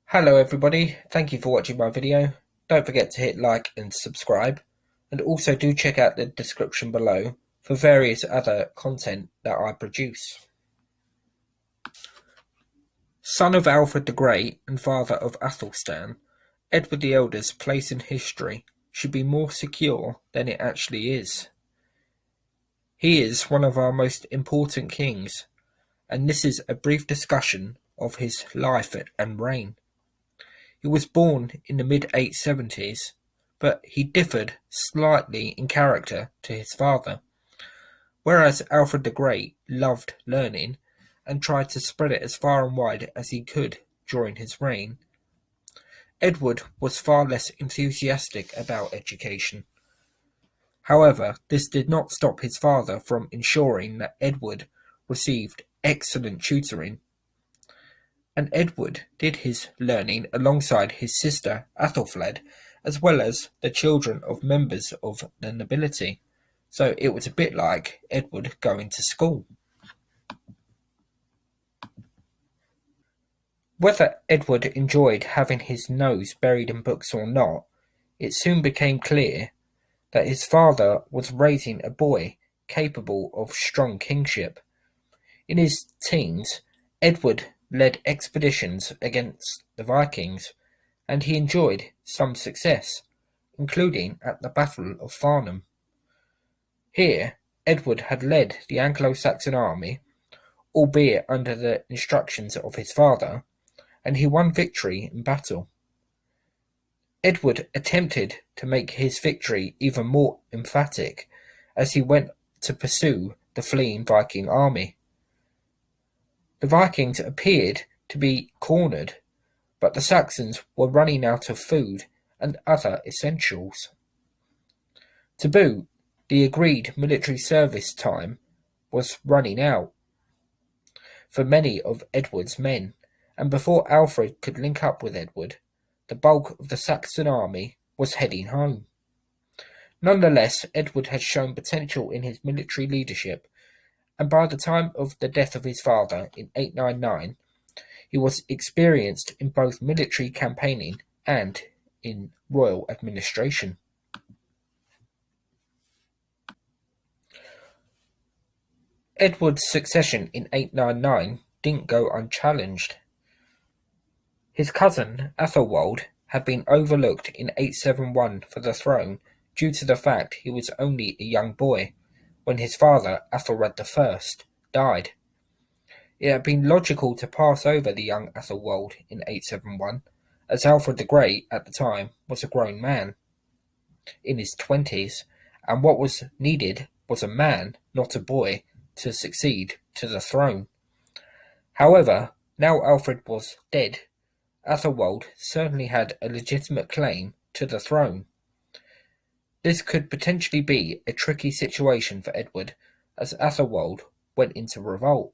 Hello everybody, thank you for watching my video. Don't forget to hit like and subscribe, and also do check out the description below for various other content that I produce. Son of Alfred the Great and father of Athelstan, Edward the Elder's place in history should be more secure than it actually is. He is one of our most important kings, and this is a brief discussion of his life and reign. He was born in the mid-870s, but he differed slightly in character to his father. Whereas Alfred the Great loved learning and tried to spread it as far and wide as he could during his reign, Edward was far less enthusiastic about education. However, this did not stop his father from ensuring that Edward received excellent tutoring, and Edward did his learning alongside his sister Athelflaed, as well as the children of members of the nobility. So it was a bit like Edward going to school. Whether Edward enjoyed having his nose buried in books or not, it soon became clear that his father was raising a boy capable of strong kingship. In his teens, Edward led expeditions against the Vikings, and he enjoyed some success, including at the Battle of Farnham. Here, Edward had led the Anglo-Saxon army, albeit under the instructions of his father, and he won victory in battle. Edward attempted to make his victory even more emphatic as he went to pursue the fleeing Viking army. The Vikings appeared to be cornered, but the Saxons were running out of food and other essentials. To boot, the agreed military service time was running out for many of Edward's men, and before Alfred could link up with Edward, the bulk of the Saxon army was heading home. Nonetheless, Edward had shown potential in his military leadership, and by the time of the death of his father in 899, he was experienced in both military campaigning and in royal administration. Edward's succession in 899 didn't go unchallenged. His cousin Athelwold had been overlooked in 871 for the throne due to the fact he was only a young boy when his father Athelred I died. It had been logical to pass over the young Athelwold in 871, as Alfred the Great at the time was a grown man, in his 20s, and what was needed was a man, not a boy, to succeed to the throne. However, now Alfred was dead, Athelwold certainly had a legitimate claim to the throne. This could potentially be a tricky situation for Edward, as Athelwold went into revolt.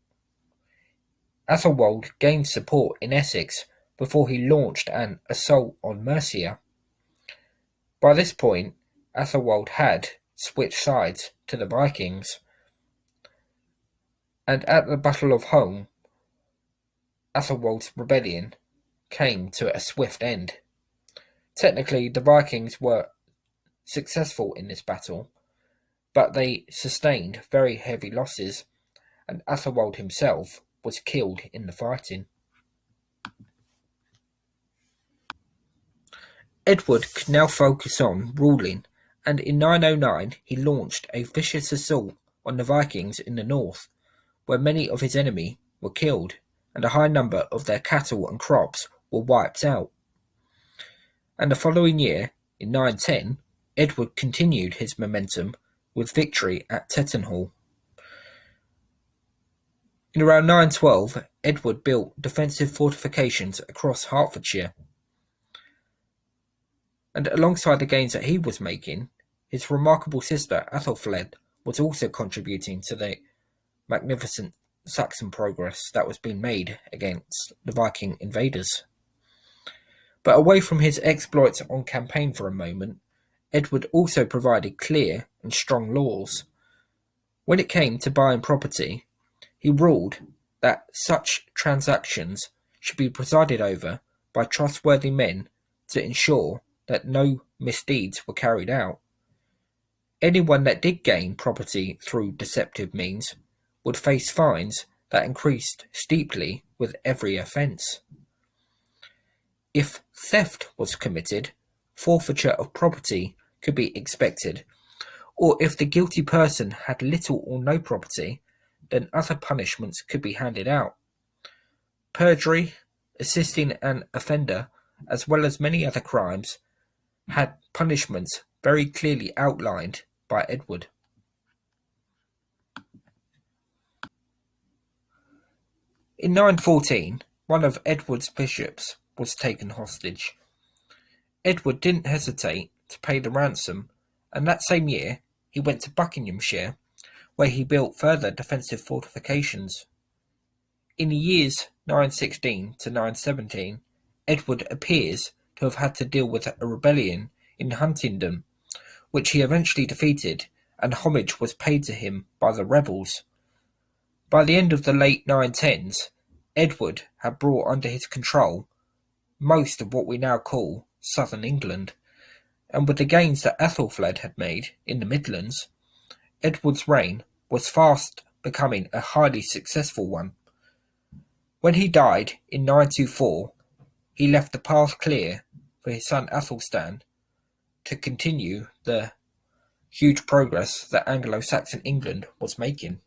Athelwold gained support in Essex before he launched an assault on Mercia. By this point, Athelwold had switched sides to the Vikings, and at the Battle of Holm, Athelwold's rebellion came to a swift end. Technically, the Vikings were successful in this battle, but they sustained very heavy losses, and Athelwold himself was killed in the fighting. Edward could now focus on ruling, and in 909 he launched a vicious assault on the Vikings in the north, where many of his enemy were killed, and a high number of their cattle and crops were wiped out. And the following year, in 910, Edward continued his momentum with victory at Tettenhall. In around 912, Edward built defensive fortifications across Hertfordshire. And alongside the gains that he was making, his remarkable sister Athelflaed was also contributing to the magnificent Saxon progress that was being made against the Viking invaders. But away from his exploits on campaign for a moment, Edward also provided clear and strong laws. When it came to buying property, he ruled that such transactions should be presided over by trustworthy men to ensure that no misdeeds were carried out. Anyone that did gain property through deceptive means would face fines that increased steeply with every offence. If theft was committed, forfeiture of property could be expected, or if the guilty person had little or no property, then other punishments could be handed out. Perjury, assisting an offender, as well as many other crimes, had punishments very clearly outlined by Edward. In 914, one of Edward's bishops was taken hostage. Edward didn't hesitate to pay the ransom, and that same year he went to Buckinghamshire, where he built further defensive fortifications. In the years 916 to 917, Edward appears to have had to deal with a rebellion in Huntingdon, which he eventually defeated, and homage was paid to him by the rebels. By the end of the late 910s, Edward had brought under his control most of what we now call southern England, and with the gains that Ethelflaed had made in the Midlands, Edward's reign was fast becoming a highly successful one. When he died in 924, he left the path clear for his son Athelstan to continue the huge progress that Anglo-Saxon England was making.